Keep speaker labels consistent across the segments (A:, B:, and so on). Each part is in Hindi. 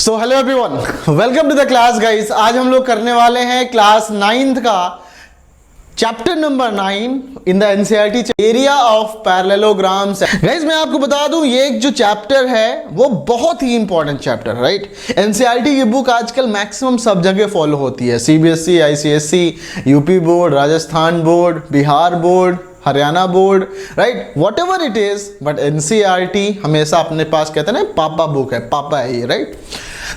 A: So hello everyone, welcome to the class guys. आज हम लोग करने वाले हैं क्लास 9th का चैप्टर number 9 in the NCERT area of parallelograms. Guys मैं आपको बता दूं, ये एक जो चैप्टर है वो बहुत ही इंपॉर्टेंट चैप्टर है, राइट। एनसीईआरटी की बुक आजकल मैक्सिमम सब जगह फॉलो होती है, CBSE, ICSE, UP board, Rajasthan board, Bihar board, Haryana board, right, what ever it is, but NCERT हमेशा अपने पास कहते हैं ना पापा बुक है, पापा है ये, राइट।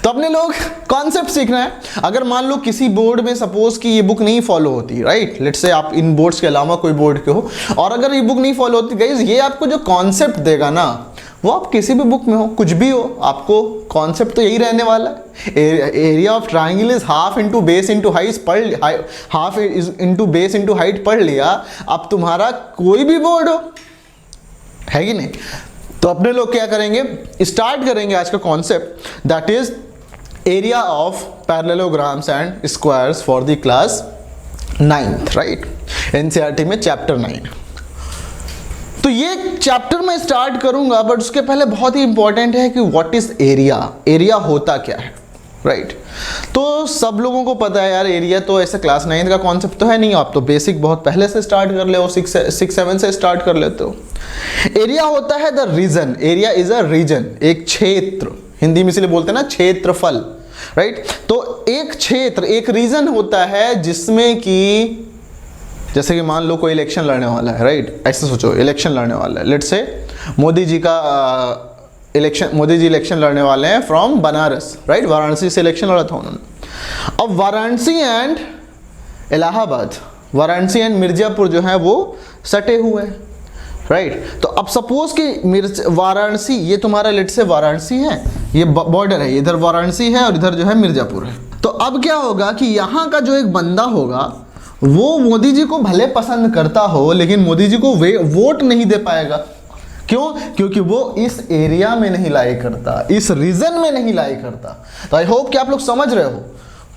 A: तो अपने लोग कॉन्सेप्ट सीखना है। अगर मान लो किसी बोर्ड में सपोज कि ये बुक नहीं फॉलो होती, राइट, लेट्स से आप इन बोर्ड्स के अलावा कोई बोर्ड के हो, और अगर ये बुक नहीं फॉलो होती गाइस, ये आपको जो कॉन्सेप्ट देगा ना, वो आप किसी भी बुक में हो, कुछ भी हो, आपको कॉन्सेप्ट तो यही रहने वाला है। Area of triangle is half into base into height पढ़, half into base into height पढ़ लिया। अब तुम्हारा कोई भी बोर्ड हो, है कि नहीं। तो अपने लोग क्या करेंगे, स्टार्ट करेंगे आज का concept, that is area of parallelograms and squares for the class 9th, right, NCERT में चैप्टर 9। तो ये चैप्टर मैं स्टार्ट करूंगा, बट उसके पहले बहुत ही इंपॉर्टेंट है कि व्हाट इज एरिया, एरिया होता क्या है, राइट। तो सब लोगों को पता है यार, एरिया तो ऐसे क्लास 9 का कॉन्सेप्ट तो है नहीं, आप तो बेसिक बहुत पहले से स्टार्ट कर ले हो, 6-7 से स्टार्ट कर लेते हो। एरिया होता है the region, area is a region, एक क्षेत्र, हिंदी में इसलिए बोलते हैं ना क्षेत्रफल, राइट। तो एक क्षेत्र, एक रीजन होता है जिसमें कि जैसे कि मान लो कोई इलेक्शन लड़ने वाला है, राइट, ऐसे सोचो इलेक्शन लड़ने वाला है, let's say Modi ji election लड़ने वाले हैं फ्रॉम बनारस, राइट, वाराणसी से इलेक्शन लड़ा था उन्होंने। अब वाराणसी एंड इलाहाबाद, वाराणसी एंड मिर्जापुर जो है वो सटे हुए हैं, राइट। तो अब सपोज कि वाराणसी, ये तुम्हारा लेट्स से वाराणसी है, ये बॉर्डर है, इधर वाराणसी है और इधर जो है मिर्जापुर है। तो अब क्या होगा कि यहाँ का जो एक बंदा होगा वो मोदी जी को भले पसंद करता हो, लेकिन मोदी जी को वोट नहीं दे पाएगा। क्यों? क्योंकि वो इस एरिया में नहीं लाइक करता, इस रीजन में नहीं लाइक करता। तो आई होप कि आप लोग समझ रहे हो,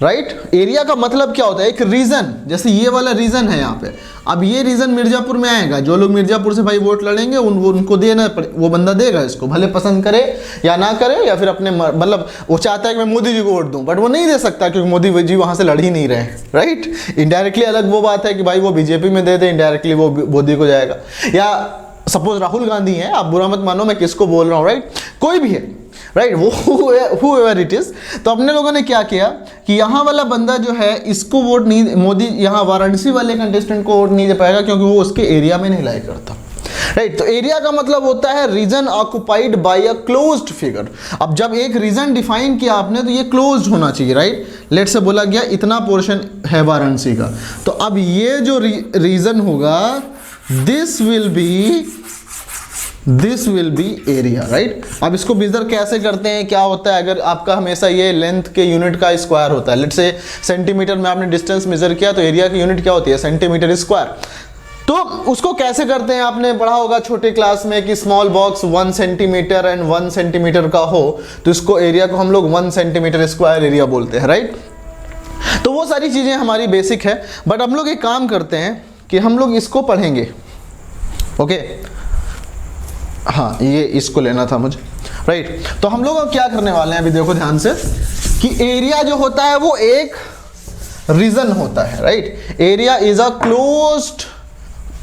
A: राइट। एरिया का मतलब क्या होता है, एक रीजन, जैसे ये वाला रीजन है यहाँ पे, अब ये रीजन मिर्जापुर में आएगा, जो लोग मिर्जापुर से भाई वोट लड़ेंगे उनको देना, वो बंदा देगा इसको, भले पसंद करे या ना करे, या फिर अपने मतलब वो चाहता है कि मैं मोदी जी को वोट दूं, बट वो नहीं दे सकता क्योंकि मोदी जी वहां से लड़ ही नहीं रहे, राइट। इनडायरेक्टली अलग वो बात है कि भाई वो बीजेपी में दे दे, इनडायरेक्टली वो मोदी को जाएगा। या सपोज राहुल गांधी है, आप बुरा मत मानो मैं किसको बोल रहा हूँ, राइट, कोई भी है, राइट, whoever it is। तो अपने लोगों ने क्या किया कि यहाँ वाला बंदा जो है इसको वोट नहीं, मोदी यहाँ वाराणसी वाले कंटेस्टेंट को वोट नहीं दे पाएगा क्योंकि वो उसके एरिया में नहीं लाइक करता, राइट। तो एरिया का मतलब होता है region occupied by a closed figure. अब जब एक रीजन डिफाइन किया आपने तो ये क्लोज्ड होना चाहिए, राइट। लेट से बोला गया इतना पोर्शन है वाराणसी का, तो अब ये जो रीजन होगा this will be area, right. अब इसको मेजर कैसे करते हैं, क्या होता है, अगर आपका हमेशा ये लेंथ के यूनिट का स्क्वायर होता है, लेट्स से सेंटीमीटर में आपने डिस्टेंस मेजर किया तो एरिया की यूनिट क्या होती है, सेंटीमीटर स्क्वायर। तो उसको कैसे करते हैं, आपने पढ़ा होगा छोटे क्लास में कि small box 1 centimetre and 1 centimetre का हो तो इसको एरिया को हम लोग 1 सेंटीमीटर स्क्वायर एरिया बोलते हैं, राइट। तो वो सारी चीजें हमारी बेसिक है, बट हम लोग एक काम करते हैं कि हम लोग इसको पढ़ेंगे, ओके। हाँ, ये इसको लेना था मुझे, राइट। तो हम लोग अब क्या करने वाले हैं, अभी देखो ध्यान से, कि एरिया जो होता है वो एक रीजन होता है, right. Area is a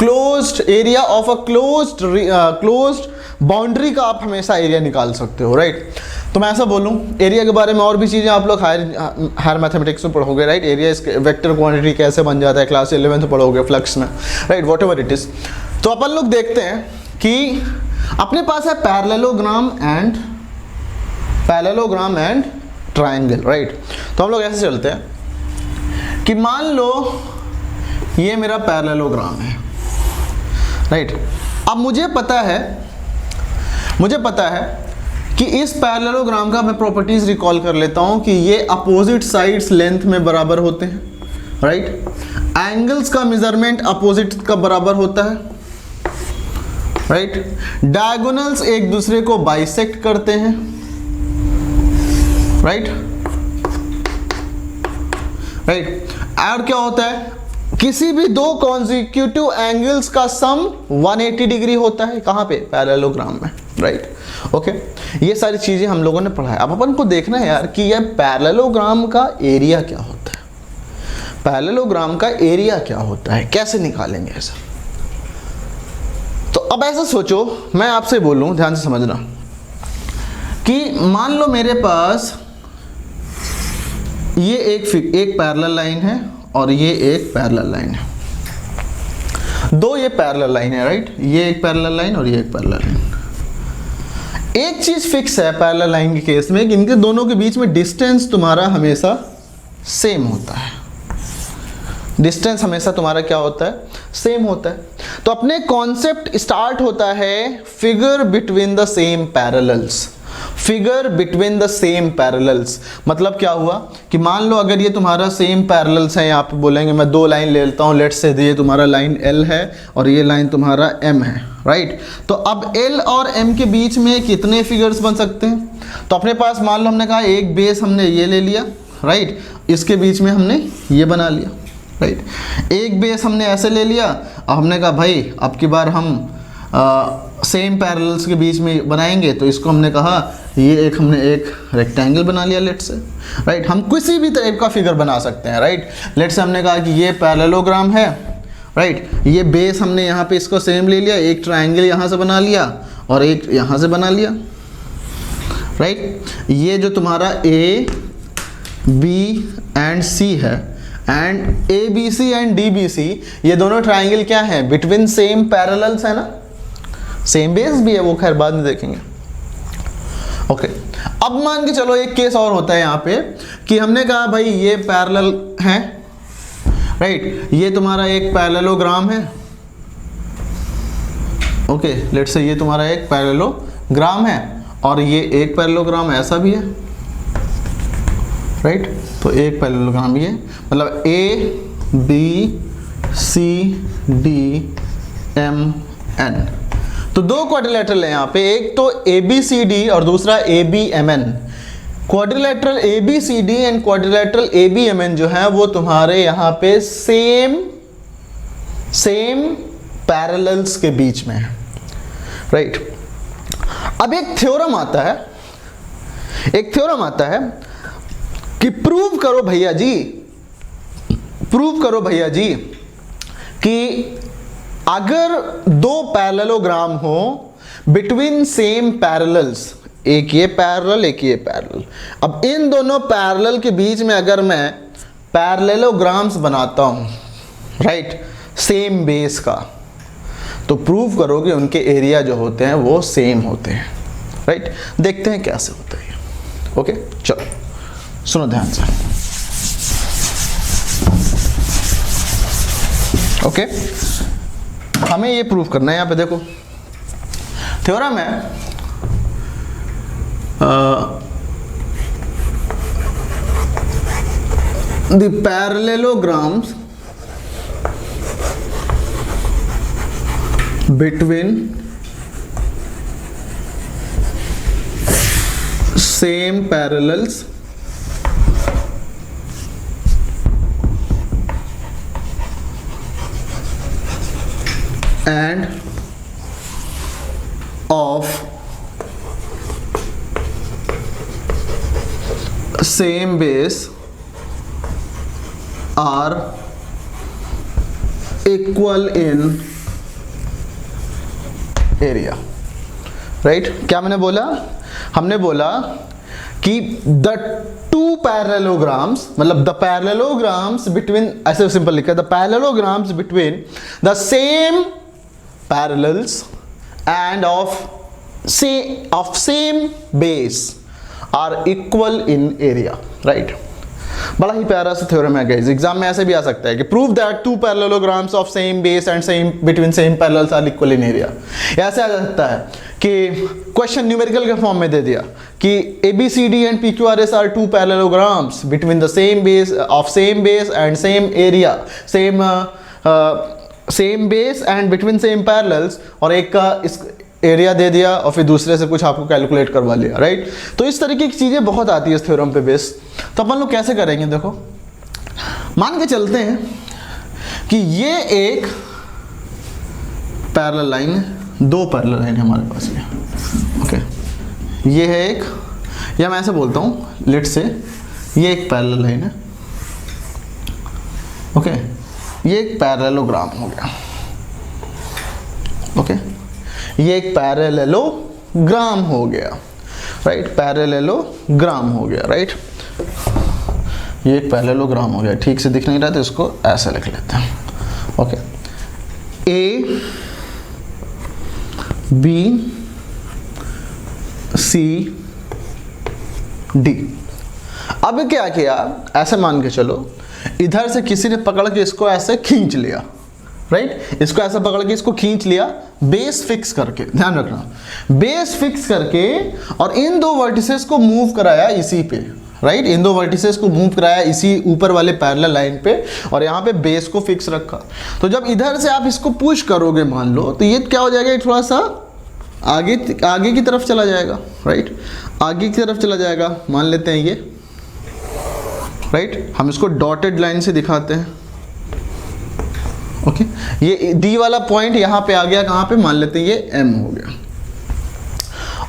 A: closed area of a closed boundary का आप हमेशा एरिया निकाल सकते हो, राइट। तो मैं ऐसा बोलूं, एरिया के बारे में और भी चीजें आप लोग हायर मैथमेटिक्स में पढ़ोगे, राइट। एरिया इसके वेक्टर क्वांटिटी कैसे बन जाता है क्लास 11 में पढ़ोगे, फ्लक्स में, right, what ever it is. तो अपन लोग देखते हैं कि अपने पास है पैरेललोग्राम एंड ट्रायंगल, राइट। तो हम लोग ऐसे चलते हैं कि मान लो ये मेरा पैरेललोग्राम है, राइट। अब मुझे पता है कि इस पैरेललोग्राम का मैं प्रॉपर्टीज रिकॉल कर लेता हूं कि ये अपोजिट साइड्स लेंथ में बराबर होते हैं, राइट। एंगल्स का मेजरमेंट अपोजिट का बराबर होता है, राइट। डायगोनल्स एक दूसरे को बाइसेक्ट करते हैं, राइट। और क्या होता है, किसी भी दो कॉन्जिक्यूटिव एंगल्स का सम 180 डिग्री होता है। कहाँ पे? पैरेललोग्राम में, राइट। ओके, ये सारी चीजें हम लोगों ने पढ़ा है। अब अपन को देखना है यार कि यह पैरेललोग्राम का एरिया क्या होता है। पैरेललोग्राम का एरिया क्या होता है, कैसे निकालेंगे ऐसा? तो अब ऐसा सोचो, मैं आपसे बोलूं, ध्यान से समझना, कि मान लो मेरे पास ये एक पैरेलल लाइन है और ये एक पैरेलल लाइन है। दो ये पैरेलल लाइन है, राइट। ये एक पैरेलल लाइन और ये एक पैरेलल लाइन। एक चीज फिक्स है पैरेलल लाइन के केस में कि इनके दोनों के बीच में डिस्टेंस तुम्हारा हमेशा सेम होता है। डिस्टेंस हमेशा तुम्हारा क्या होता है? सेम होता है। तो अपने कॉन्सेप्ट स्टार्ट होता है figure between the same parallels. Figure between the same parallels मतलब क्या हुआ कि मान लो अगर ये तुम्हारा सेम पैरेलल्स है, यहाँ पे बोलेंगे मैं दो लाइन ले लेता हूँ, लेट्स से ये तुम्हारा लाइन L है और ये लाइन तुम्हारा M है, राइट। तो अब L और M के बीच में कितने फिगर्स बन सकते हैं? तो अपने पास मान लो हमने कहा एक बेस हमने ये ले लिया, राइट, इसके बीच में हमने ये बना लिया, राइट। एक बेस हमने ऐसे ले लिया और हमने कहा भाई अब की बार हम सेम पैरेलल्स के बीच में बनाएंगे, तो इसको हमने कहा ये हमने एक रेक्टेंगल बना लिया, लेट्स से, राइट। हम किसी भी टाइप का फिगर बना सकते हैं, राइट। लेट्स से हमने कहा कि ये पैरेललोग्राम है, राइट। ये बेस हमने यहाँ पे इसको सेम ले लिया, एक ट्रायंगल यहाँ से बना लिया और एक यहाँ से बना लिया, राइट। ये जो तुम्हारा A, B एंड C है एंड ABC एंड DBC, ये दोनों ट्रायंगल क्या है? बिटवीन सेम पैरेलल्स है ना, सेम बेस भी है, वो खैर बाद में देखेंगे। ओके, अब मान के चलो एक केस और होता है यहाँ पे कि हमने कहा भाई ये पैरेलल है, राइट। ये तुम्हारा एक पैरेललोग्राम है, ओके, लेट्स से ये तुम्हारा एक पैरेललोग्राम है और ये एक पैरेललोग्राम ऐसा भी है, राइट। तो एक पैरेललोग्राम ये मतलब A B C D M N, तो दो क्वाड्रिलेटरल है यहाँ पे, एक तो ABCD और दूसरा ABMN। Quadrilateral ABCD and quadrilateral ABMN जो है वो तुम्हारे यहाँ पे सेम पैरेलल्स के बीच में है, राइट। अब एक थ्योरम आता है कि प्रूव करो भैया जी कि अगर दो पैरेललोग्राम हो बिटवीन सेम पैरेलल्स, एक ये पैरेलल एक ये पैरेलल, अब इन दोनों पैरेलल के बीच में अगर मैं पैरेललोग्राम्स बनाता हूं, राइट, सेम बेस का, तो प्रूव करो कि उनके एरिया जो होते हैं वो सेम होते हैं, राइट। देखते हैं कैसे होता है। ओके, चलो सुनो ध्यान से। ओके, हमें ये प्रूव करना है। यहाँ पे देखो थ्योरम है, the parallelograms between same parallels and of same base are equal in area, right। क्या मैंने बोला? हमने बोला कि the two parallelograms मतलब the parallelograms between, ऐसे सिंपल लिखा है, the parallelograms between the same parallels and of same base are equal in area, right। बड़ा ही प्यारा सा थ्योरम है गाइस, एग्जाम में ऐसे भी आ सकता है कि prove that two parallelograms of same base and same between same parallels are equal in area. ऐसे आ सकता है कि क्वेश्चन न्यूमेरिकल के फॉर्म में दे दिया कि ABCD and PQRS are two parallelograms between the same base of same base and same area, same base and between same parallels, और एक का इस एरिया दे दिया और फिर दूसरे से कुछ आपको कैलकुलेट करवा लिया, राइट। तो इस तरीके की चीज़ें बहुत आती है इस थ्योरम पे बेस। तो अपन लोग कैसे करेंगे, देखो मान के चलते हैं कि ये एक पैरेलल लाइन है, दो पैरेलल लाइन है हमारे पास ये, ओके। ये है एक, या मैं ऐसे बोलता हूँ, लेट से ये एक पैरेलल लाइन है, ओके। ये एक पैरेललोग्राम हो गया, ओके। ये एक पैरेललोग्राम हो गया, राइट, पैरेललोग्राम हो गया, राइट। ये एक पैरेललोग्राम हो गया, ठीक से दिख नहीं रहा तो इसको ऐसे लिख लेते हैं, okay. A B C D. अब क्या किया, ऐसे मान के चलो, इधर से किसी ने पकड़ के इसको ऐसे खींच लिया, राइट, इसको ऐसा पकड़ के इसको खींच लिया, बेस फिक्स करके, ध्यान रखना, बेस फिक्स करके, और इन दो वर्टिसेस को मूव कराया इसी पे, राइट, इन दो वर्टिसेस को मूव कराया इसी ऊपर वाले पैरेलल लाइन पे, और यहाँ पे बेस को फिक्स रखा। तो जब इधर से आप इसको पुश करोगे मान लो, तो ये क्या हो जाएगा, थोड़ा सा आगे की तरफ चला जाएगा, राइट, आगे की तरफ चला जाएगा, मान लेते हैं ये, राइट। हम इसको डॉटेड लाइन से दिखाते हैं, ओके। ये डी वाला पॉइंट यहाँ पे आ गया, कहाँ पे, मान लेते हैं ये एम हो गया।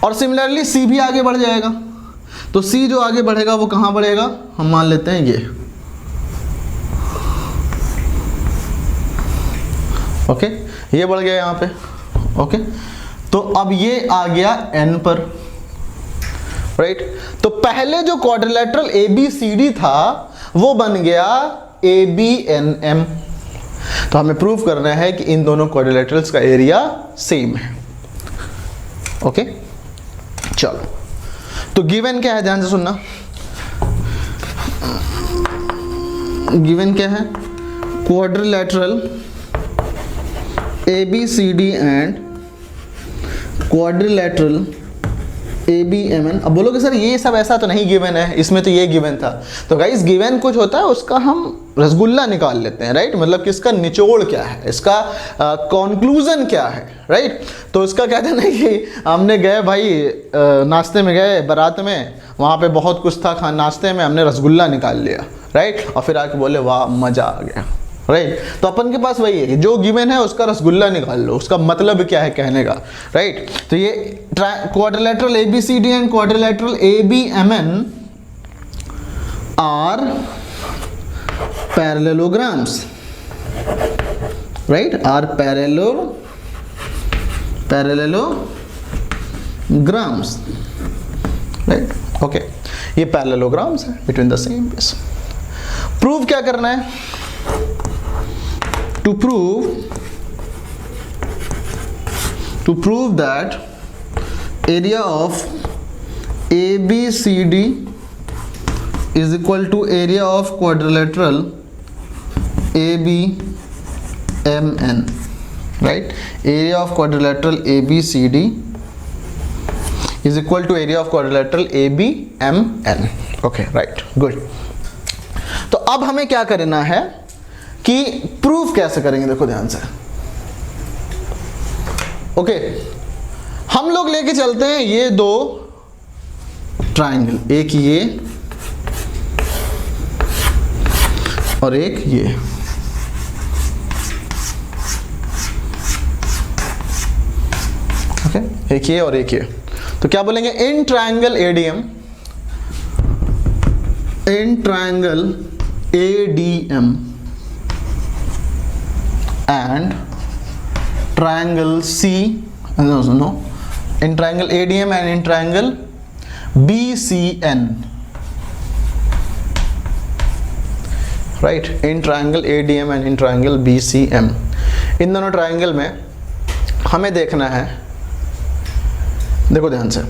A: और सिमिलरली सी भी आगे बढ़ जाएगा, तो सी जो आगे बढ़ेगा वो कहाँ बढ़ेगा, हम मान लेते हैं ये, ओके, ये बढ़ गया यहाँ पे, ओके। तो अब ये आ गया एन पर, राइट। तो पहले जो क्वाड्रिलेटरल ABCD था वो बन गया ABNM। तो हमें प्रूव करना है कि इन दोनों क्वाड्रिलेटरल्स का एरिया सेम है, ओके। चलो, तो गिवन क्या है, ध्यान से सुनना, गिवन क्या है, quadrilateral ABCD and quadrilateral ABMN। अब बोलोगे सर ये सब ऐसा तो नहीं गिवन है, इसमें तो ये गिवन था। तो गाइस गिवन कुछ होता है उसका हम रसगुल्ला निकाल लेते हैं, राइट, मतलब कि इसका निचोड़ क्या है, इसका कंक्लूजन क्या है, राइट। तो इसका कहते हैं कि हमने गए भाई नाश्ते में गए बारात में, वहाँ पे बहुत कुछ था नाश्ते में, हमने रसगुल्ला निकाल लिया, राइट, और फिर आके बोले वाह मज़ा आ गया, राइट। तो अपन के पास वही है, जो गिवन है उसका रसगुल्ला निकाल लो, उसका मतलब क्या है कहने का, राइट। तो ये quadrilateral ABCD and quadrilateral ABMN are parallelograms, right, are parallelograms, right, okay. ये पैरेललोग्राम्स है between the same base. Prove क्या करना है, to prove that area of ABCD is equal to area of quadrilateral ABMN, right, area of quadrilateral ABCD is equal to area of quadrilateral ABMN, okay, right, good। तो अब हमें क्या करना है कि प्रूफ कैसे करेंगे, देखो ध्यान से, ओके। हम लोग लेके चलते हैं ये दो ट्राइंगल, एक ये और एक ये, ओके, एक ये और एक ये। तो क्या बोलेंगे, in triangle ADM, in triangle ADM and triangle C, no, in triangle ADM and in triangle BCN, right, in triangle ADM and in triangle BCM, इन दोनों ट्राइंगल में हमें देखना है, देखो ध्यान से,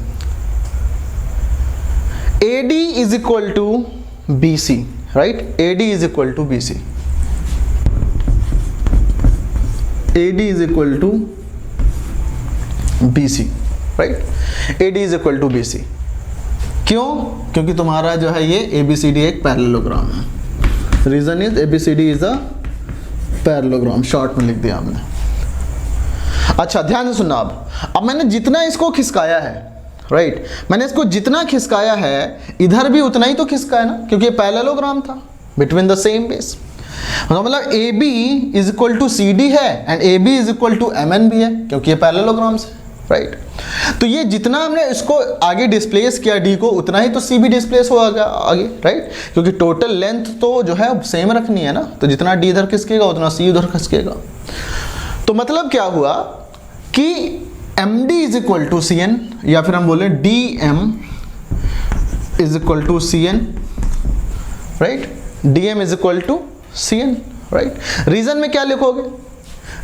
A: AD is equal to BC, right, AD is equal to BC, AD is equal to BC, right, AD is equal to BC। क्यों? क्योंकि तुम्हारा जो है ये ABCD एक पैरेललोग्राम है, region is ABCD is a parallelogram, short में लिख दिया हमने। अच्छा ध्यान से सुनना, अब मैंने जितना इसको खिसकाया है, राइट, मैंने इसको जितना खिसकाया है इधर भी उतना ही तो खिसका है ना, क्योंकि ये पैरेललोग्राम था बिटवीन द सेम बेस। मतलब A B is equal to C D है and A B is equal to M N भी है, क्योंकि ये पैरेललोग्राम्स है, राइट। तो ये जितना हमने इसको आगे डिस्प्लेस किया डी को, उतना ही तो सी भी डिस्प्लेस होगा आगे, राइट, क्योंकि टोटल लेंथ तो जो है सेम रखनी है ना, तो जितना डी इधर खिसकेगा उतना सी उधर खिसकेगा। तो मतलब क्या हुआ कि M D is equal to C N, या फिर हम बोले D M is equal to C N, right, D M is equal to C N, right. Reason में क्या लिखोगे,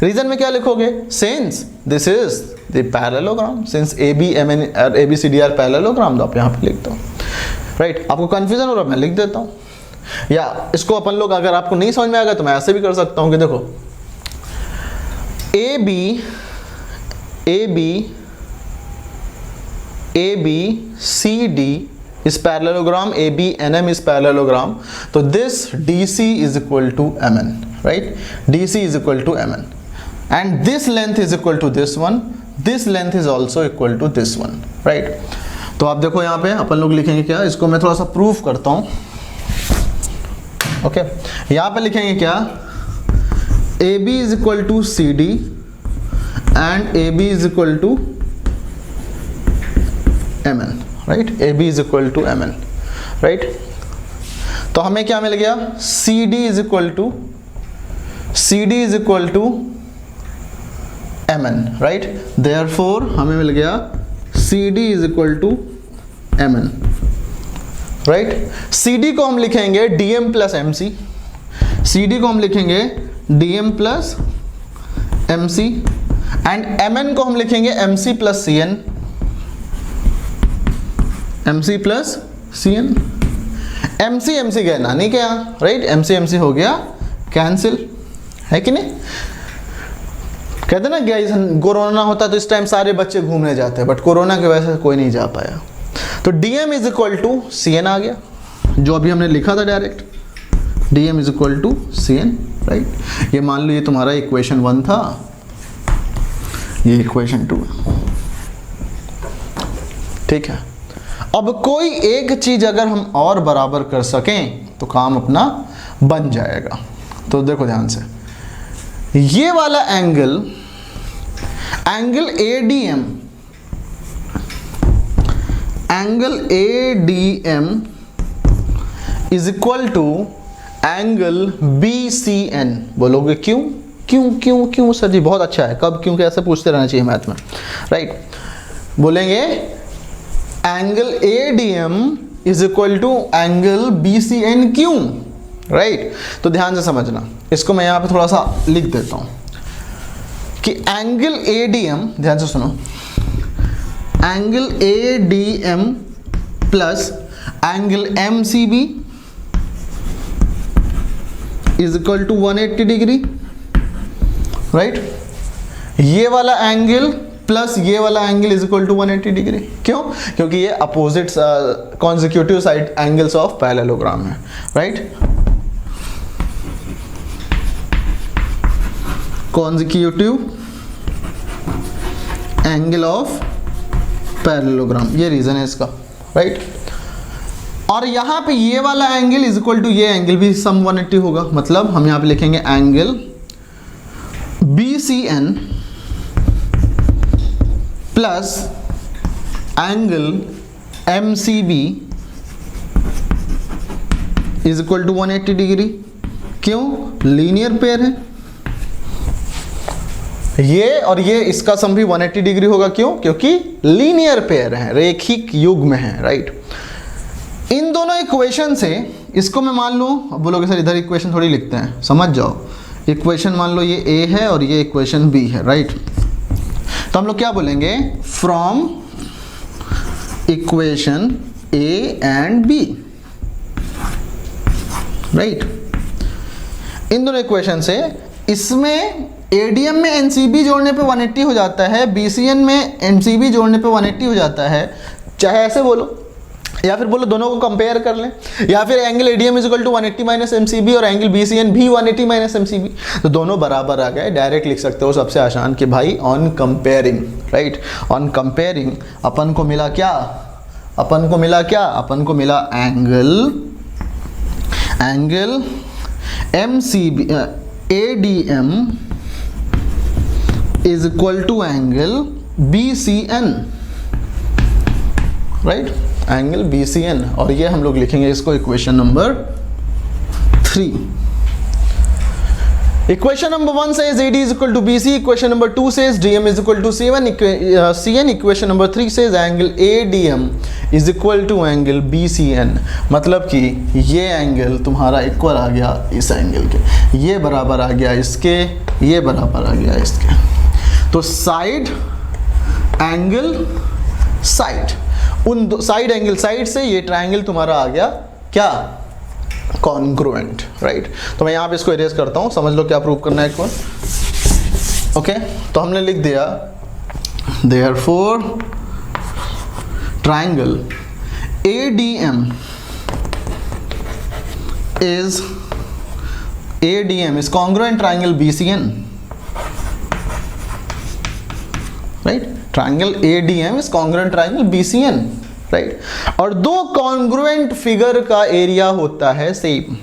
A: रीजन में क्या लिखोगे, since this is the parallelogram, since A B M N और A B C D are parallelogram, तो आप यहाँ पे लिख दो, राइट। आपको कंफ्यूजन हो रहा है, मैं लिख देता हूँ, या इसको अपन लोग, अगर आपको नहीं समझ में आएगा तो मैं ऐसे भी कर सकता हूँ कि देखो A B C D is parallelogram, AB NM is parallelogram, तो this DC is equal to MN, right? DC is equal to MN, and this length is equal to this one, this length is also equal to this one, right? तो आप देखो यहाँ पे अपन लोग लिखेंगे क्या, इसको मैं थोड़ा सा प्रूफ करता हूँ, ओके। यहाँ पे लिखेंगे क्या, AB is equal to CD and AB is equal to MN, right, A B is equal to M N, right. तो हमें क्या मिल गया, C D is equal to M N, right. Therefore हमें मिल गया C D is equal to M N, right. C D को हम लिखेंगे D M plus M C, C D को हम लिखेंगे D M plus M C, and M N को हम लिखेंगे M C plus C N, M C plus C N. M C गया ना, नहीं क्या, राइट, एम सी हो गया कैंसिल, है कि नहीं। कहते ना गाइस, कोरोना होता तो इस टाइम सारे बच्चे घूमने जाते हैं, बट कोरोना की वजह से कोई नहीं जा पाया, तो D M is equal to C N आ गया, जो अभी हमने लिखा था direct, D M is equal to C N, right. ये मान लो ये तुम्हारा इक्वेशन 1 था, ये इक्वेशन 2, ठीक है। अब कोई एक चीज अगर हम और बराबर कर सकें तो काम अपना बन जाएगा। तो देखो ध्यान से, ये वाला angle ADM, angle ADM is equal to angle BCN। बोलोगे क्यों क्यों क्यों क्यों सर जी, बहुत अच्छा है, कब क्यों कैसे पूछते रहना चाहिए मैथ में, राइट। बोलेंगे angle ADM is equal to angle BCN क्यों, राइट। तो ध्यान से समझना, इसको मैं यहाँ पे थोड़ा सा लिख देता हूँ कि एंगल ADM, ध्यान से सुनो, angle ADM plus angle MCB is equal to 180 degree, right. ये वाला एंगल प्लस ये वाला angle is equal to 180 degree, क्यों, क्योंकि ये opposite consecutive side angles of parallelogram है, right. Consecutive angle of parallelogram, ये रीजन है इसका, राइट। और यहाँ पे ये वाला एंगल इज इक्वल टू ये एंगल भी सम 180 होगा, मतलब हम यहाँ पे लिखेंगे angle BCN plus angle MCB is equal to 180 degree, क्यों, लीनियर पेयर है, ये और ये इसका सम भी 180 डिग्री होगा, क्यों, क्योंकि लीनियर पेयर है, रेखिक युग्म है, राइट। इन दोनों इक्वेशन से इसको मैं मान लूँ, अब बोलोगे सर इधर इक्वेशन थोड़ी लिखते हैं, समझ जाओ, इक्वेशन मान लो ये A है और ये इक्वेशन B है, राइट। तो हम लोग क्या बोलेंगे, from equation A and B, right. इन दोनों इक्वेशन से इसमें ADM में NCB जोड़ने पे 180 हो जाता है, BCN में MCB जोड़ने पे 180 हो जाता है, चाहे ऐसे बोलो या फिर बोलो दोनों को कंपेयर कर लें, या फिर angle ADM is equal to 180 minus MCB और एंगल BCN भी 180 माइनस MCB, तो दोनों बराबर आ गए। डायरेक्ट लिख सकते हो सबसे आसान कि भाई on comparing, right, on comparing अपन को मिला क्या, अपन को मिला क्या, अपन को मिला angle MCB ADM is equal to angle BCN, right, angle BCN। और ये हम लोग लिखेंगे इसको equation number 3। Equation number 1 says AD is equal to BC, equation number 2 says DM is equal to CN, equation number 3 says angle ADM is equal to angle BCN। मतलब कि ये एंगल तुम्हारा इक्वल आ गया इस एंगल के, ये बराबर आ गया इसके, ये बराबर आ गया इसके। तो साइड एंगल साइड, उन साइड एंगल साइड से ये ट्रायंगल तुम्हारा आ गया क्या, कॉन्ग्रुएंट, राइट। तो मैं यहाँ पे इसको इरेज करता हूँ, समझ लो क्या प्रूव करना है एक बार। ओके, तो हमने लिख दिया therefore triangle ADM is congruent triangle BCN, right. Triangle ADM is congruent triangle BCN, right. और दो कॉन्ग्रुएंट फिगर का एरिया होता है सेम,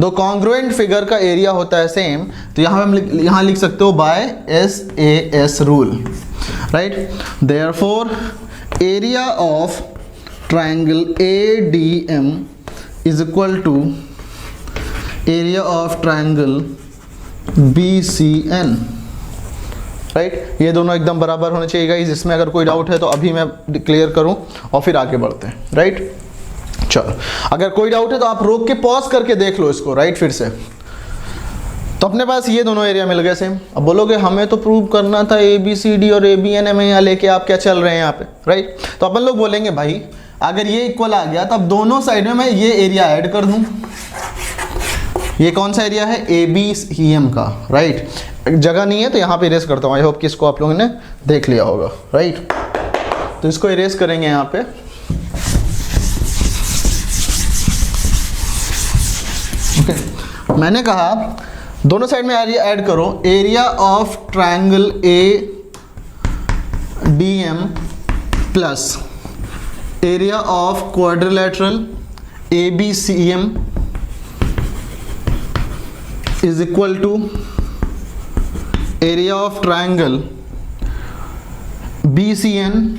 A: दो कॉन्ग्रुएंट फिगर का एरिया होता है सेम, तो यहाँ हम यहाँ लिख सकते हो by SAS rule, right. Therefore area of triangle ADM is equal to area of triangle BCN, right. ये दोनों एकदम बराबर होने चाहिए गाइस। इसमें अगर कोई डाउट है तो अभी मैं क्लियर करूं और फिर आगे बढ़ते हैं, राइट। चलो, अगर कोई डाउट है तो आप रोक के पॉज करके देख लो इसको, राइट। फिर से तो अपने पास ये दोनों एरिया मिल गए सेम। अब बोलोगे हमें तो प्रूव करना था ABCD और ABN में, यहाँ लेके आप क्या चल रहे हैं यहाँ पे, राइट। तो अपन लोग बोलेंगे भाई अगर ये इक्वल आ गया तब दोनों साइड में मैं ये एरिया ऐड कर दूं। ये कौन सा एरिया है, ABCM का, राइट। जगह नहीं है तो यहाँ पे इरेज करता हूँ। आई होप कि इसको आप लोगों ने देख लिया होगा, राइट। तो इसको इरेज करेंगे यहाँ पे। ओके, मैंने कहा दोनों साइड में एरिया ऐड करो, area of triangle ADM plus area of quadrilateral ABCM is equal to area of triangle BCN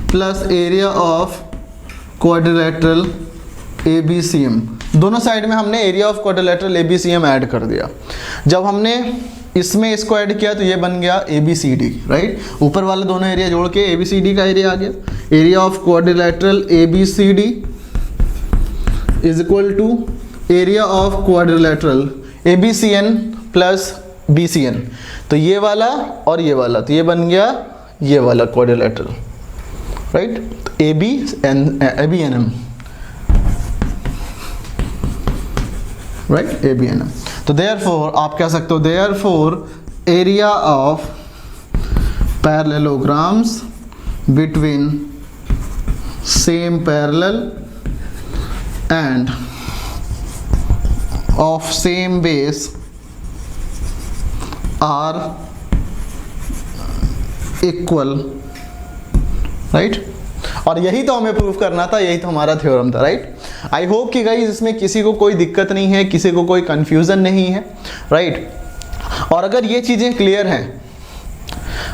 A: plus area of quadrilateral ABCM। दोनों साइड में हमने area of quadrilateral ABCM add कर दिया। जब हमने इसमें इसको ऐड किया तो ये बन गया ABCD, राइट। ऊपर वाले दोनों एरिया जोड़ के ABCD का एरिया आ गया। Area of quadrilateral ABCD is equal to area of quadrilateral ABCN plus BCN। तो ये वाला और ये वाला, तो ये बन गया ये वाला quadrilateral, right. ABNM, right, ABNM। तो देयरफॉर आप कह सकते हो therefore area of parallelograms between same parallel and of same base are equal, right। और यही तो हमें प्रूफ करना था, यही तो हमारा थ्योरम था, राइट। आई होप कि गाइस इसमें किसी को कोई दिक्कत नहीं है, किसी को कोई कंफ्यूजन नहीं है, राइट। और अगर ये चीज़ें क्लियर हैं,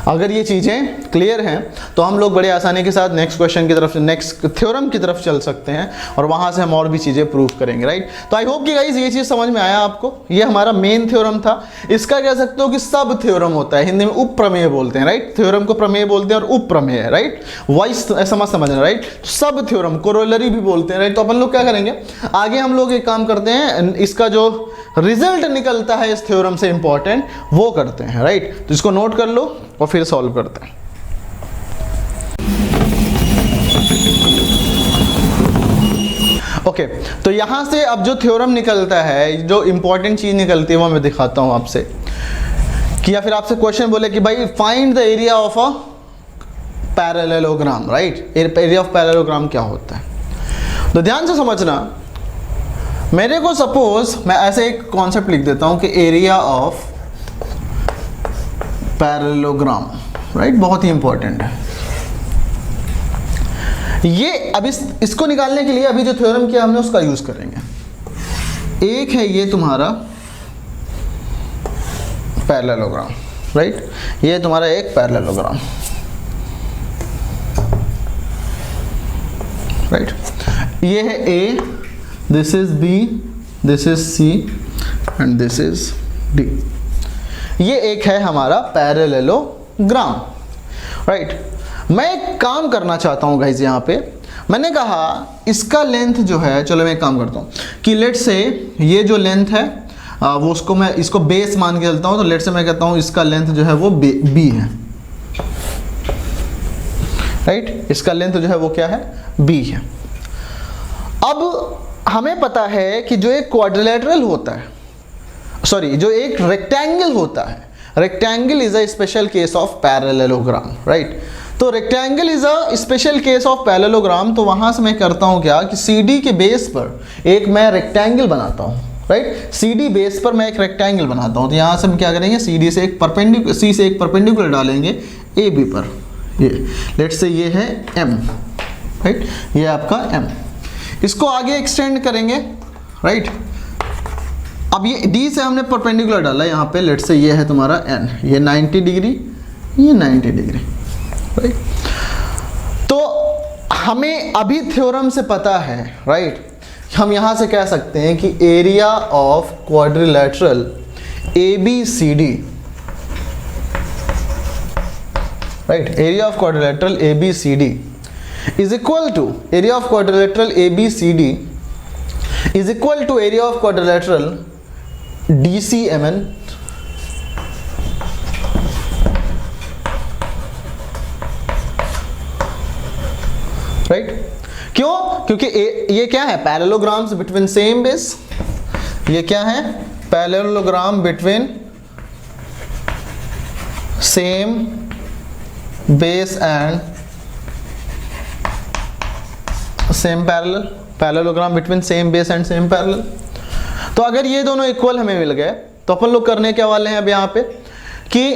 A: अगर ये चीज़ें क्लियर हैं तो हम लोग बड़े आसानी के साथ नेक्स्ट क्वेश्चन की तरफ, नेक्स्ट थ्योरम की तरफ चल सकते हैं और वहाँ से हम और भी चीज़ें प्रूव करेंगे, राइट। तो आई होप कि गाइस ये चीज़ समझ में आया आपको। ये हमारा मेन थ्योरम था। इसका कह सकते हो कि सब थ्योरम होता है, हिंदी में उप प्रमेय बोलते हैं, राइट। थ्योरम को प्रमेय बोलते हैं और उप प्रमेय है, राइट। वाइस समझना, राइट। सब थ्योरम कोरोलरी भी बोलते हैं, राइट। तो अपन लोग क्या करेंगे आगे, हम लोग एक काम करते हैं, इसका जो रिजल्ट निकलता है इस थ्योरम से इंपॉर्टेंट वो करते हैं, राइट। तो इसको नोट कर लो और फिर सॉल्व करते हैं। ओके, तो यहां से अब जो थ्योरम निकलता है, जो इंपॉर्टेंट चीज निकलती है वो मैं दिखाता हूं आपसे, कि या फिर आपसे क्वेश्चन बोले कि भाई find the area of a parallelogram, right. Area of parallelogram क्या होता है, तो ध्यान से समझना। मेरे को सपोज मैं ऐसे एक कॉन्सेप्ट लिख देता हूं कि एरिया ऑफ पैरेललोग्राम, राइट, बहुत ही इंपॉर्टेंट है ये। अब इसको निकालने के लिए अभी जो थ्योरम किया हमने उसका यूज करेंगे। एक है ये तुम्हारा पैरेललोग्राम, राइट, ये तुम्हारा एक पैरेललोग्राम, राइट, ये है A, this is B, this is C and this is D. ये एक है हमारा पैरेललोग्राम, राइट। मैं एक काम करना चाहता हूँ गाइज, यहाँ पे मैंने कहा इसका लेंथ जो है, चलो मैं एक काम करता हूँ कि लेट से ये जो लेंथ है वो उसको मैं इसको बेस मान के चलता हूँ, तो लेट से मैं कहता हूँ इसका लेंथ जो है वो बी है, राइट, इसका लेंथ जो है वो क्या है, बी है। अब हमें पता है कि जो एक क्वाड्रिलेटरल होता है, सॉरी जो एक रेक्टेंगल होता है, rectangle is a special case of parallelogram, right. तो rectangle is a special case of parallelogram, तो वहां से मैं करता हूं क्या कि CD के बेस पर एक मैं रेक्टेंगल बनाता हूं, राइट, CD बेस पर मैं एक रेक्टेंगल बनाता हूं। तो यहां से हम क्या करेंगे, C से एक परपेंडिकुलर डालेंगे AB पर, ये लेट्स से ये है M, राइट, ये आपका M, इसको आगे एक्सटेंड करेंगे, राइट। अब ये D से हमने परपेंडिकुलर डाला यहाँ पे, लेट्स से ये है तुम्हारा N, ये 90 डिग्री, ये 90 डिग्री, राइट। तो हमें अभी थ्योरम से पता है, राइट, हम यहाँ से कह सकते हैं कि area of quadrilateral ABCD, right, area of quadrilateral ABCD is equal to area of quadrilateral ABCD is equal to area of quadrilateral DCMN, right. क्यों? क्योंकि ये क्या है, पैरेललोग्राम्स बिटवीन सेम बेस, ये क्या है, parallelogram between same base and same parallel, parallelogram between same base and same parallel. तो अगर ये दोनों इक्वल हमें मिल गए तो अपन लोग करने क्या वाले हैं अब यहाँ पे कि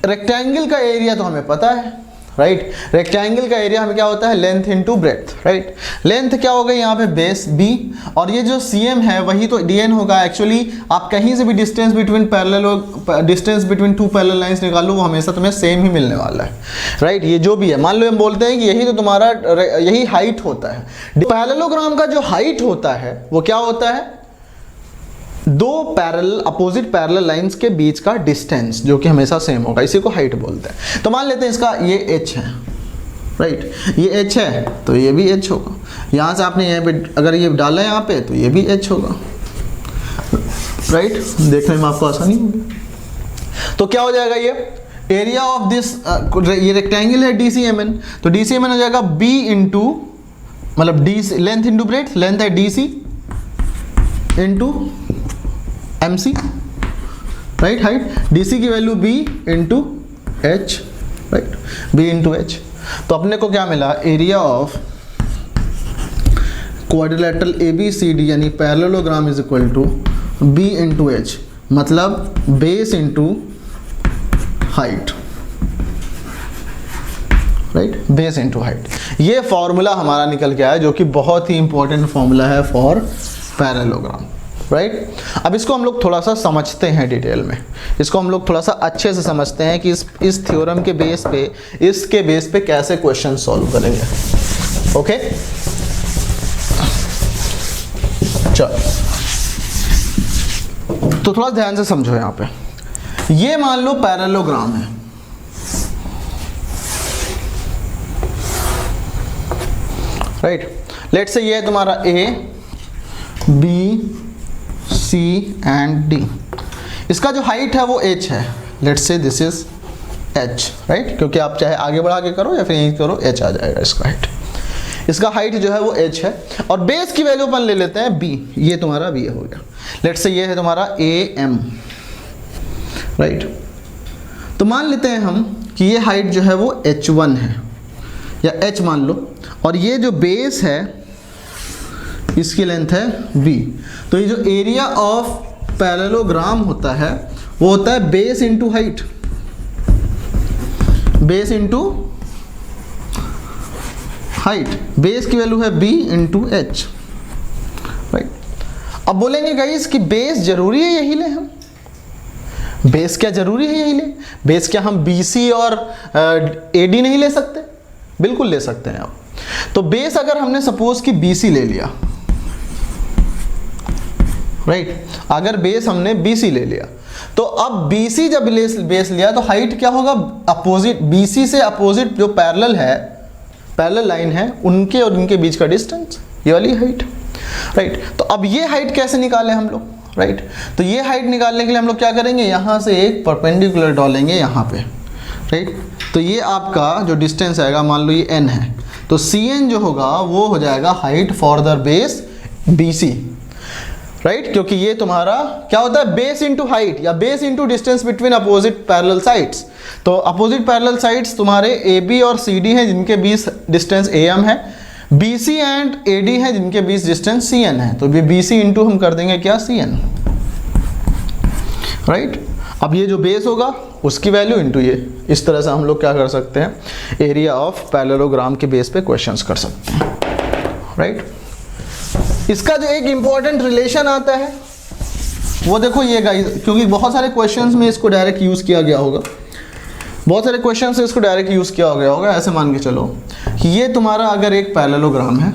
A: रेक्टेंगल का एरिया तो हमें पता है, राइट, रेक्टेंगल का एरिया हमें क्या होता है, length into breadth, right. Length क्या हो गई यहाँ पे, बेस B, और ये जो CM है वही तो DN होगा। एक्चुअली आप कहीं से भी distance between two parallel lines निकालो, वो हमेशा तुम्हें सेम ही मिलने वाला है, राइट। ये जो भी है, मान लो हम बोलते हैं कि यही तो तुम्हारा यही हाइट होता है। पैरेललोग्राम का जो हाइट होता है वो क्या होता है, दो अपोजिट पैरेलल लाइंस के बीच का डिस्टेंस जो कि हमेशा सेम होगा, इसी को हाइट बोलते हैं। तो मान लेते हैं इसका ये h है, राइट, ये h है तो ये भी h होगा। यहाँ से आपने यहाँ पे अगर ये डाला यहाँ पे तो ये भी h होगा, राइट, देखने में आपको आसानी होगी। तो क्या हो जाएगा, ये एरिया ऑफ दिस, ये रेक्टेंगल है DCMN, तो DCMN हो जाएगा B इंटू, मतलब D length into breadth, length है DC into MC, right, height DC की value B into H, right, B into H। तो अपने को क्या मिला, एरिया ऑफ क्वाड्रिलेटरल ABCD यानी parallelogram is equal to B into H, मतलब base into height, right, base into height. ये फॉर्मूला हमारा निकल के आया जो कि बहुत ही इंपॉर्टेंट फॉर्मूला है फॉर पैरेललोग्राम, राइट। अब इसको हम लोग थोड़ा सा समझते हैं डिटेल में, इसको हम लोग थोड़ा सा अच्छे से समझते हैं कि इस थ्योरम के बेस पे, इसके बेस पे कैसे क्वेश्चन सॉल्व करेंगे, ओके। चलो तो थोड़ा ध्यान से समझो, यहाँ पे ये मान लो पैरेललोग्राम है, राइट, लेट्स से ये है तुम्हारा A B C and D, इसका जो हाइट है वो h है, let's say this is h, right, क्योंकि आप चाहे आगे बढ़ा के करो या फिर यहीं करो h आ जाएगा इसका हाइट। इसका हाइट जो है वो h है, और बेस की वैल्यू अपन ले लेते हैं B, ये तुम्हारा B हो गया, लेट्स से ये है तुम्हारा AM, राइट। तो मान लेते हैं हम कि ये हाइट जो है वो h1 है या h मान लो, और ये जो बेस है इसकी लेंथ है B। तो ये जो एरिया ऑफ पैरेललोग्राम होता है वो होता है base into height, base into height, base की वैल्यू है B इंटू H, राइट। अब बोलेंगे गाइस कि बेस जरूरी है यही ले हम, बेस क्या जरूरी है यही ले, बेस क्या हम BC और AD नहीं ले सकते? बिल्कुल ले सकते हैं आप। तो बेस अगर हमने सपोज कि BC ले लिया, राइट, अगर बेस हमने BC ले लिया, तो अब BC जब बेस लिया तो हाइट क्या होगा? अपोजिट, BC से अपोजिट जो पैरेलल है, पैरेलल लाइन है, उनके और इनके बीच का डिस्टेंस, ये वाली हाइट, राइट। तो अब ये हाइट कैसे निकालें हम लोग, राइट? तो ये हाइट निकालने के लिए हम लोग क्या करेंगे, यहाँ से एक परपेंडिकुलर डालेंगे यहाँ पे, राइट। तो ये आपका जो डिस्टेंस आएगा, मान लो ये n है, तो Cn जो होगा वो हो जाएगा height for the base BC, right, क्योंकि ये तुम्हारा क्या होता है, बेस इंटू हाइट या base into distance between opposite parallel sides. तो अपोजिट पैरेलल साइड्स तुम्हारे AB और CD हैं जिनके बीच डिस्टेंस AM है, BC एंड AD हैं जिनके बीच डिस्टेंस CN है। तो BC इंटू हम कर देंगे क्या, CN, राइट। अब ये जो बेस होगा उसकी वैल्यू इंटू ये, इस तरह से हम लोग क्या कर सकते हैं, एरिया ऑफ पैरेललोग्राम के बेस पे क्वेश्चंस कर सकते हैं, राइट। इसका जो एक इंपॉर्टेंट रिलेशन आता है वो देखो ये गाइस, क्योंकि बहुत सारे क्वेश्चंस में इसको डायरेक्ट यूज किया गया होगा, बहुत सारे क्वेश्चन से इसको डायरेक्ट यूज किया गया होगा। ऐसे मान के चलो कि ये तुम्हारा अगर एक पैरेललोग्राम है,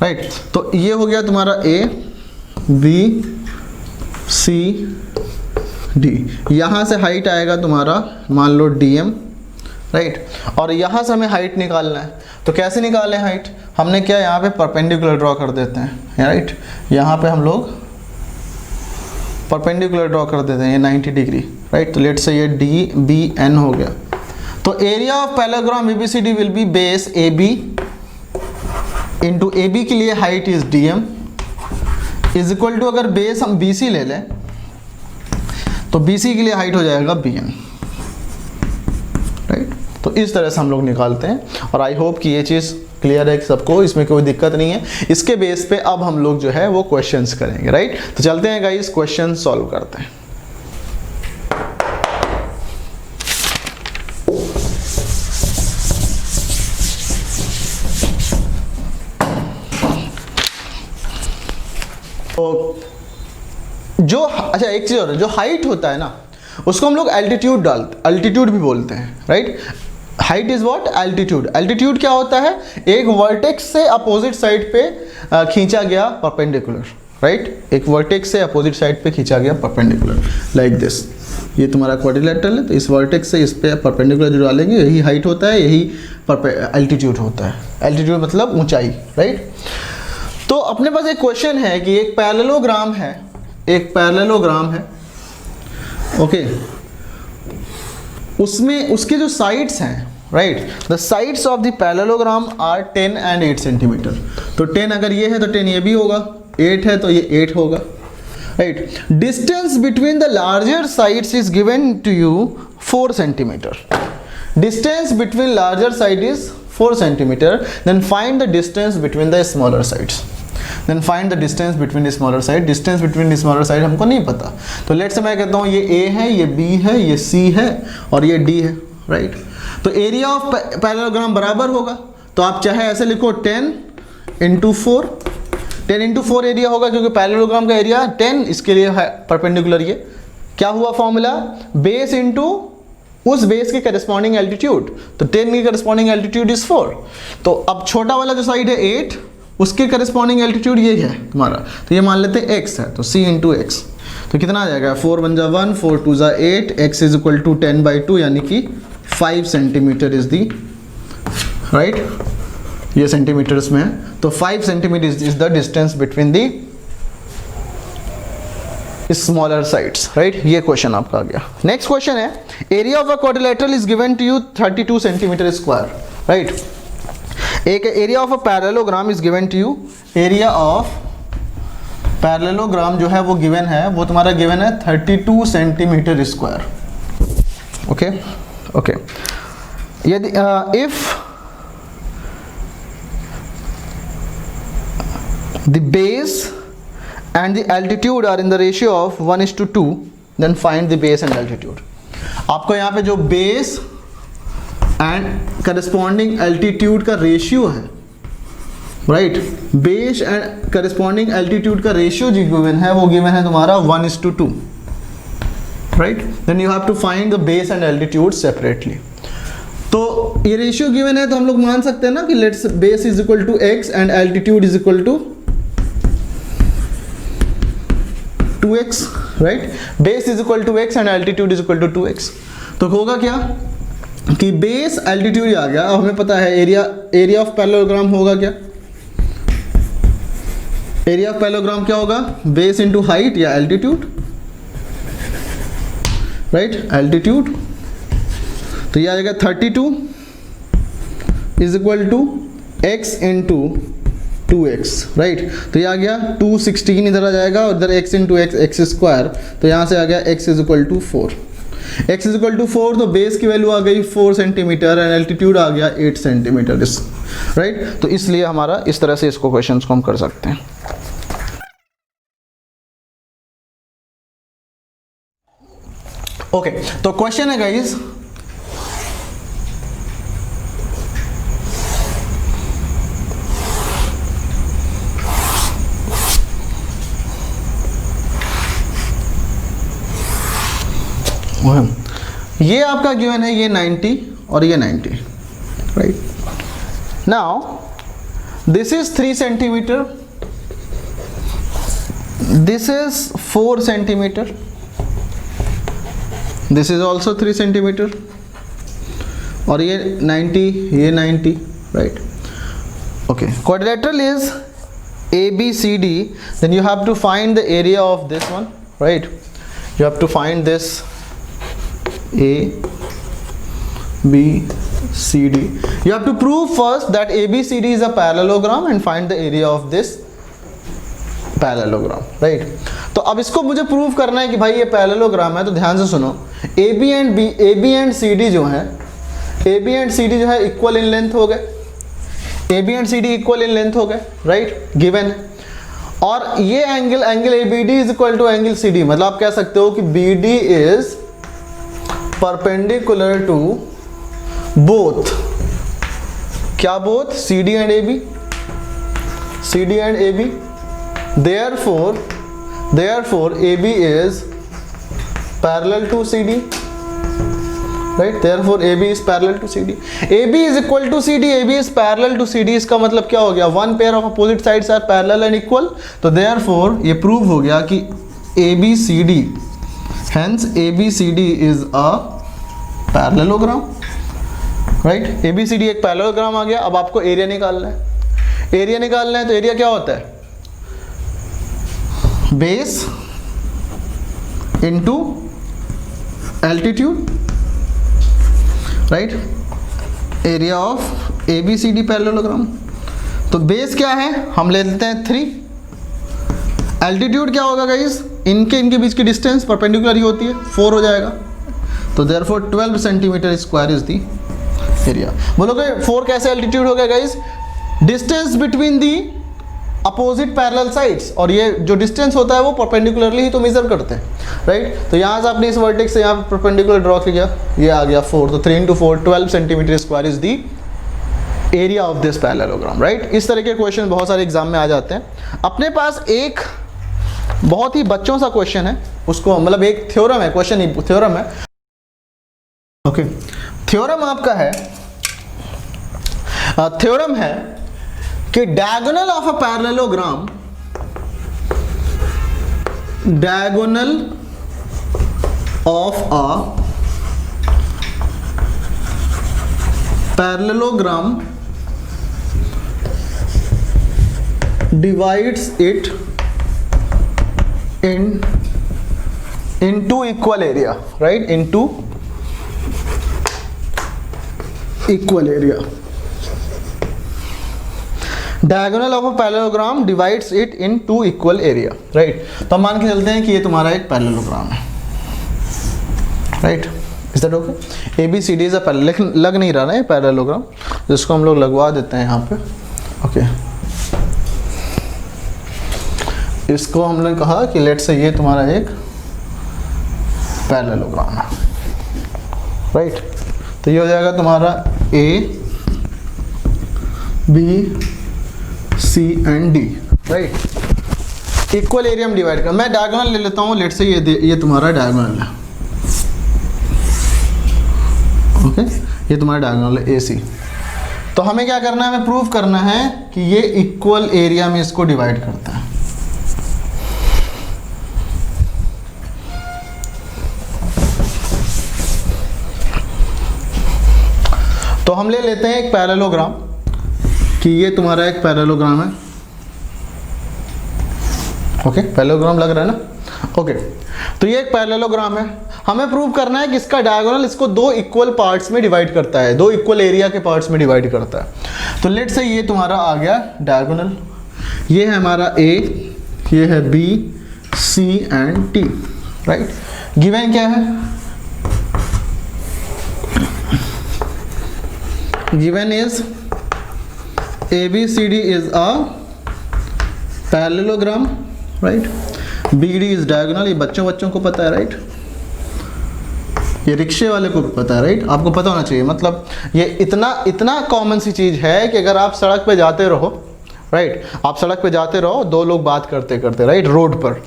A: राइट, तो ये हो गया तुम्हारा A B C D, यहाँ से हाइट आएगा तुम्हारा मान लो DM, राइट, और यहाँ से हमें हाइट निकालना है। तो कैसे निकालें हाइट, हमने क्या यहाँ पे परपेंडिकुलर ड्रॉ कर देते हैं, राइट, यहाँ पे हम लोग परपेंडिकुलर ड्रॉ कर देते हैं, ये 90 डिग्री, राइट। तो लेट्स से ये DBN हो गया। तो area of parallelogram ABCD will be base AB into AB के लिए height is DM is equal to, अगर बेस हम BC ले लें तो BC के लिए हाइट हो जाएगा BN, राइट। तो इस तरह से हम लोग निकालते हैं और आई होप कि ये चीज़ क्लियर है सबको, इसमें कोई दिक्कत नहीं है। इसके बेस पे अब हम लोग जो है वो क्वेश्चंस करेंगे, राइट। तो चलते हैं गाइस, क्वेश्चन सॉल्व करते हैं। तो जो अच्छा एक चीज और, जो हाइट होता है ना उसको हम लोग अल्टीट्यूड भी बोलते हैं, right. Height is what, altitude. Altitude क्या होता है, एक वर्टेक्स से अपोजिट साइड पे खींचा गया परपेंडिकुलर, राइट, एक वर्टेक्स से अपोजिट साइड पे खींचा गया परपेंडिकुलर, लाइक दिस। ये तुम्हारा क्वाड्रिलेटरल है, तो इस वर्टेक्स से इस पे परपेंडिकुलर जो डालेंगे यही हाइट होता है, यही एल्टीट्यूड होता है। एल्टीट्यूड मतलब ऊंचाई, राइट। तो अपने पास एक क्वेश्चन है कि एक पैरेललोग्राम है, एक पैरेललोग्राम है, ओके, उसमें उसके जो साइड्स हैं, right, the sides of the parallelogram are 10 and 8 centimetre. तो 10 अगर ये है तो 10 ये भी होगा, 8 है तो ये 8 होगा, right. Distance between the larger sides is given to you 4 centimetre. Distance between larger side is 4 centimetre, then find the distance between the smaller sides. Then find the distance between the smaller side. Distance between the smaller side हमको नहीं पता, तो लेट्स से मैं कहता हूँ ये A है, ये B है, ये C है और ये D है, राइट। तो एरिया ऑफ पैरेललोग्राम बराबर होगा, तो आप चाहे ऐसे लिखो 10 × 4, 10 × 4 एरिया होगा, क्योंकि पैरेललोग्राम का एरिया 10, इसके लिए है परपेंडिकुलर। ये क्या हुआ फॉर्मूला, बेस इंटू उस बेस के करस्पॉन्डिंग एल्टीट्यूड। तो 10 की करस्पॉन्डिंग एल्टीट्यूड इज 4। तो अब छोटा वाला जो साइड है 8, उसके करस्पॉन्डिंग एल्टीट्यूड ये है तुम्हारा, तो ये मान लेते हैं x है, तो c × x। तो कितना आ जाएगा, 4 × 1 = 1, 4 × 2 = 8, x इज इक्वल टू 10/2, यानी कि 5 सेंटीमीटर इज दी, राइट, ये सेंटीमीटर्स में है। तो 5 centimetre is the distance between the smaller sides, right. ये क्वेश्चन आपका आ गया। नेक्स्ट क्वेश्चन है, area of a quadrilateral is given to you 32 centimetre square, right. एक area of a parallelogram is given to you, area of parallelogram जो है वो गिवन है, वो तुम्हारा गिवन है 32 सेंटीमीटर स्क्वायर, ओके ओके। यदि if the base and the altitude are in the ratio of 1:2, then find the base and altitude। आपको यहाँ पे जो बेस एंड करस्पॉन्डिंग एल्टीट्यूड का रेशियो है, right, base and corresponding altitude का रेशियो जो गिवन है वो गिवन है तुम्हारा 1:2, right. Then you have to find the base and altitude separately. तो ये रेशियो गिवन है तो हम लोग मान सकते हैं ना कि let's base is equal to x and altitude is equal to 2x, right. Base is equal to x and altitude is equal to 2x। तो होगा क्या कि बेस एल्टीट्यूड आ गया, अब हमें पता है एरिया ऑफ पैरेललोग्राम होगा क्या, एरिया ऑफ पैरेललोग्राम क्या होगा, बेस इंटू हाइट या एल्टीट्यूड, राइट, एल्टीट्यूड। तो ये आ जाएगा 32 is equal to x into 2x, right. तो ये आ गया 216 इधर आ जाएगा और इधर x इंटू x स्क्वायर, तो यहाँ से आ गया x is equal to 4, x is equal to 4। तो बेस की वैल्यू आ गई 4 सेंटीमीटर एंड एल्टीट्यूड आ गया 8 सेंटीमीटर, राइट। तो इसलिए हमारा इस तरह से इसको क्वेश्चंस को हम कर सकते हैं। ओके, तो क्वेश्चन है गाइस, ये आपका गिवन है, ये 90 और ये 90, right. Now this is 3 centimetre, this is 4 centimetre, this is also 3 centimetre और ये 90, ये 90, right. Okay, quadrilateral is ABCD, then you have to find the area of this one, right? You have to find this A, B, C, D. You have to prove first that ABCD is a parallelogram and find the area of this parallelogram, right? तो अब इसको मुझे प्रूव करना है कि भाई ये पैरेललोग्राम है, तो ध्यान से सुनो, AB एंड CD जो है, AB एंड CD जो है इक्वल इन लेंथ हो गए, AB and CD equal in length हो गए, राइट, गिवन है। और ये angle ABD is equal to angle CD, मतलब आप कह सकते हो कि BD is perpendicular to both, क्या both, CD and AB, CD and AB, therefore AB is parallel to CD, right? Therefore AB is parallel to CD. AB is equal to CD, AB is parallel to CD, इसका मतलब क्या हो गया, one pair of opposite sides are parallel and equal, तो therefore ये प्रूव हो गया कि ABCD, hence ABCD is a parallelogram, right? ABCD एक पैरेललोग्राम आ गया। अब आपको एरिया निकालना है, एरिया निकालना है, तो एरिया क्या होता है, base into altitude, right, area of ABCD parallelogram. तो बेस क्या है, हम ले लेते हैं 3, एल्टीट्यूड क्या होगा गाइस, इनके बीच की डिस्टेंस परपेंडिकुलर ही होती है, 4 हो जाएगा, तो therefore 12 centimetre square is the area. बोलोगे 4 कैसे एल्टीट्यूड हो गया guys, distance between the opposite parallel sides, और ये जो डिस्टेंस होता है वो परपेंडिकुलरली ही तो मेजर करते हैं, राइट। तो यहाँ से आपने इस वर्टेक्स से यहाँ परपेंडिकुलर ड्रॉ किया, ये आ गया 4, तो 3 into 4 12 centimetre square is the area of this parallelogram, right. इस तरह के क्वेश्चन बहुत सारे एग्जाम में आ जाते हैं। अपने पास एक बहुत ही बच्चों सा क्वेश्चन है, उसको मतलब एक थ्योरम है, क्वेश्चन नहीं थ्योरम है, ओके। थ्योरम आपका है, थ्योरम है कि diagonal of a parallelogram, diagonal of a parallelogram divides it in two equal area, right, into equal area. Diagonal of a parallelogram divides it in two equal area, right? तो हम मान के चलते हैं कि ये तुम्हारा एक पैरेललोग्राम है, right? Is that okay? ABCD is a parallel, लेकिन लग नहीं रहा ना ये पैरेललोग्राम, जिसको हम लोग लगवा देते हैं यहाँ पे, ओके। इसको हमने कहा कि लेट्स से ये तुम्हारा एक पैरेललोग्राम है, राइट। तो ये हो जाएगा तुम्हारा A B C and D, right. Equal area में डिवाइड कर, मैं डायगोनल ले लेता हूँ, लेट से ये तुम्हारा डायगोनल है, ओके, ये तुम्हारा डायगोनल है AC। तो हमें क्या करना है, हमें प्रूव करना है कि ये इक्वल एरिया में इसको डिवाइड करता है। तो हम ले लेते हैं एक पैरेललोग्राम, कि ये तुम्हारा एक पैरेललोग्राम है, ओके, पैरेललोग्राम लग रहा है ना, ओके। तो ये एक पैरेललोग्राम है, हमें प्रूव करना है कि इसका डायगोनल इसको दो इक्वल पार्ट्स में डिवाइड करता है, दो इक्वल एरिया के पार्ट्स में डिवाइड करता है। तो लेट से ये तुम्हारा आ गया डायगोनल, ये है हमारा A, ये है B, C and T, right. Given क्या है, given is ABCD is a parallelogram, right. BD is diagonal, ये बच्चों को पता है, राइट। ये रिक्शे वाले को भी पता है, राइट। आपको पता होना चाहिए, मतलब ये इतना कॉमन सी चीज़ है कि अगर आप सड़क पे जाते रहो, राइट, आप सड़क पे जाते रहो, दो लोग बात करते करते, राइट, रोड पर,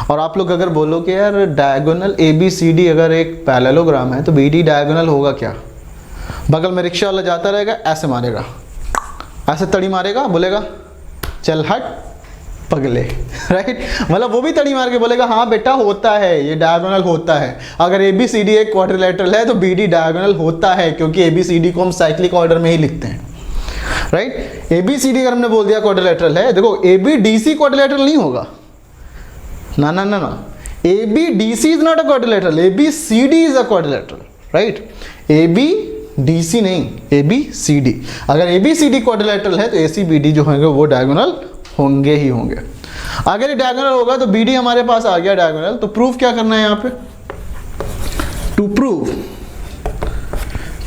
A: और आप लोग अगर बोलो कि यार डायगोनल ABCD अगर एक पैरेललोग्राम है तो BD डायगोनल होगा क्या, बगल में रिक्शा वाला जाता रहेगा, ऐसे मारेगा, ऐसे तड़ी मारेगा, बोलेगा चल हट पगले, राइट। मतलब वो भी तड़ी मार के बोलेगा हाँ बेटा होता है, ये डायगोनल होता है। अगर ABCD एक क्वाड्रिलेटरल है तो BD डायगोनल होता है, क्योंकि ABCD को हम साइक्लिक ऑर्डर में ही लिखते हैं, राइट। ABCD अगर हमने बोल दिया क्वाड्रिलेटरल है, देखो ABDC क्वाड्रिलेटरल नहीं होगा, ना ना ना ना, ABDC is not a quadrilateral, ABCD is a quadrilateral, right. ABDC नहीं, ABCD। अगर ABCD क्वाड्रिलेटरल है तो ACBD जो होंगे वो डायगोनल होंगे ही होंगे। अगर ये डायगोनल होगा तो BD हमारे पास आ गया डायगोनल। तो प्रूफ क्या करना है यहाँ पे, टू प्रूव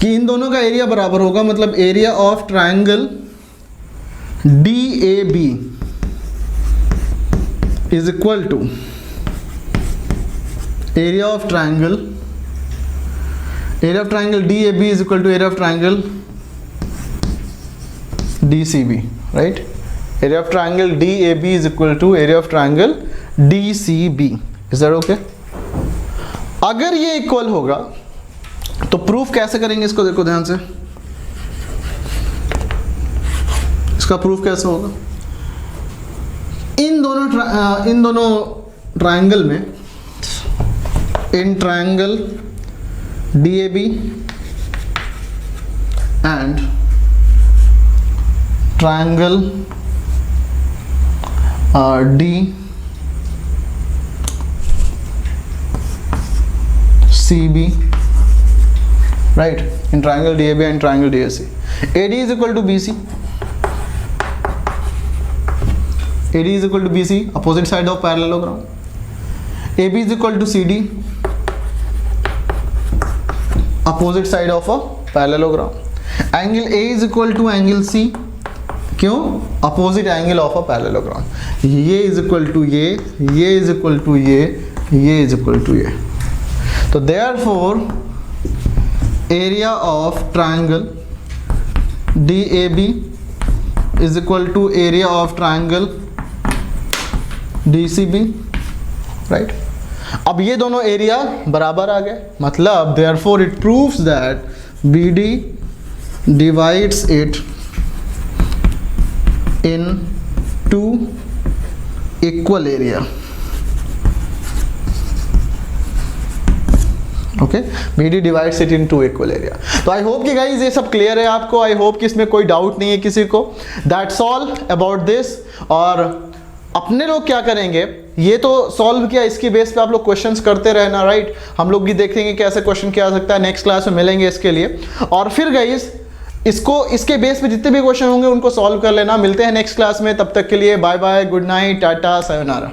A: कि इन दोनों का एरिया बराबर होगा, मतलब area of triangle DAB is equal to area of triangle DAB is equal to area of triangle DCB, right. Area of triangle DAB is equal to area of triangle DCB. Is that okay? अगर ये इक्वल होगा तो प्रूफ कैसे करेंगे इसको, देखो ध्यान से, इसका प्रूफ कैसे होगा, इन दोनों ट्रायंगल में, in triangle DAB and triangle DCB, right, in triangle DAB and triangle DAC, AD is equal to BC, AD is equal to BC, opposite side of parallelogram, AB is equal to CD, opposite side of a parallelogram, angle A is equal to angle C, क्यों, opposite angle of a parallelogram, ये इज इक्वल टू ये इज इक्वल टू ये इज इक्वल टू ये। तो therefore area of triangle DAB is equal to area of triangle DCB, right. अब ये दोनों एरिया बराबर आ गए, मतलब therefore it proves that BD divides it in two equal area, okay, BD divides it in two equal area. तो आई होप कि गाइज ये सब क्लियर है आपको, आई होप कि इसमें कोई डाउट नहीं है किसी को। That's all about this. और अपने लोग क्या करेंगे, ये तो सॉल्व किया, इसकी बेस पे आप लोग क्वेश्चंस करते रहना, राइट। हम लोग भी देखेंगे कैसे क्वेश्चन किया जा सकता है, नेक्स्ट क्लास में मिलेंगे इसके लिए। और फिर गाइज इसके बेस पे जितने भी क्वेश्चन होंगे उनको सॉल्व कर लेना। मिलते हैं नेक्स्ट क्लास में, तब तक के लिए bye bye, good night, tata, sayonara.